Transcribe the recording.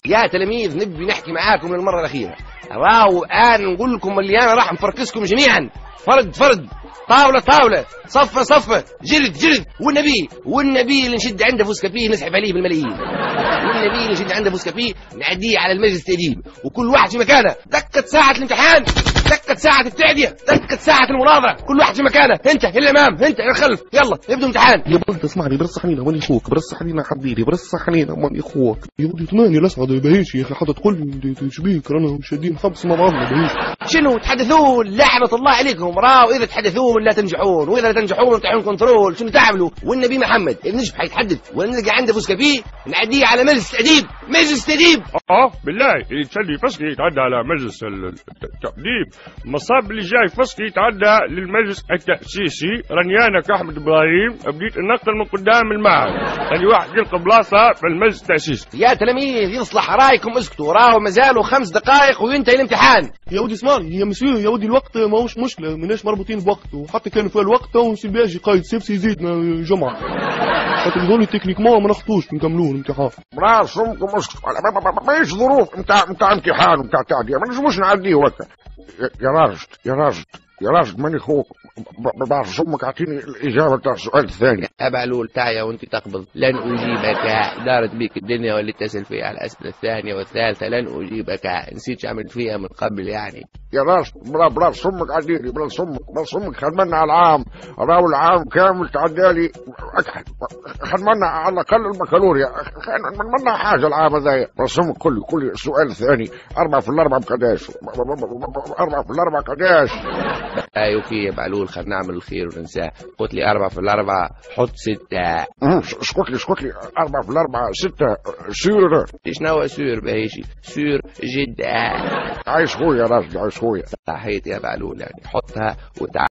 يا تلاميذ نبي نحكي معاكم للمرة الأخيرة. راو الآن نقول لكم اللي أنا راح نفركسكم جميعا، فرد فرد، طاولة طاولة، صفة صفة، جلد جلد. والنبي اللي نشد عنده فوسكافيه نسحب عليه بالملايين، والنبي اللي نشد عنده فوسكافيه نعديه على المجلس التأديب، وكل واحد في مكانه. دكت ساعة الامتحان، دكت ساعة التعدية، دكت ساعة المناظرة، كل واحد في مكانه. انت الى الامام، انت الى الخلف، يلا ابدوا امتحان. يا بنت اسمعني، برص علينا ماني اخوك، برص علينا حبيبي، برص علينا ماني اخوك. يا ولدي ثمانية الاسعد بهيش يا اخي، حتى تقول لي شبيك رانا شادين حبس مع بعضنا بهيش. شنو تحدثون؟ لعنة الله عليكم. راو اذا تحدثون لا تنجحون، واذا لا تنجحون امتحان كنترول. شنو تعملوا؟ والنبي محمد النجم حيتحدث ونلقى عنده فوسكافيه نعديه على مجلس تأديب. مجلس تأديب بالله يتشلي فسقي يتعدى على مجلس التأديب. المصاب اللي جاي فسقي يتعدى للمجلس التأسيسي. راني انا كأحمد ابراهيم بديت نقتل من قدام المعهد، ثاني واحد يلقى بلاصه في المجلس التأسيسي. يا تلاميذ يصلح رايكم اسكتوا، راهو مازالوا 5 دقائق وينتهي الامتحان. يا ودي اسمعني يا مسيو، يا ودي الوقت ماهوش مشكلة، ماناش مربوطين بوقت، وحتى كان في الوقت تو سيبياجي قايد سيفسي يزيدنا جمعة، خاطر هذول تكنيكمون ما نخطوش نكملوه الامتحان. براس امكم اسكتوا، ماهيش ظروف نتاع امتحان ونتاع تعدية، ما نجموش نعديه هكا. يا راجل ماني خوك، بعرف امك اعطيني الاجابه تاع السؤال الثاني. ابعلول تعيا وانت تقبض، لن اجيبك. دارت بيك الدنيا واللي تسال فيها على الاسئله الثانيه والثالثه، لن اجيبك. نسيت عملت فيها من قبل يعني. يا راجل براس امك عديلي، براس امك خدمنا على العام، راهو العام كامل تعدالي اكحل، خدمنا على الاقل المكالوريا، خدمنا حاجه العام هذايا. براس امك كل السؤال الثاني 4 في 4 بقداش، 4 في 4 قداش. ايوه يا بعلول، خلينا نعمل الخير وننساه. قلت لي 4 في 4 حط 6. اسكت لي 4 في 4 6 سور. شنو سور بهيشي؟ سور جدا. عايش خويا يا راجل، عايش خويا. صحيت يا بعلول، يعني حطها وتعال.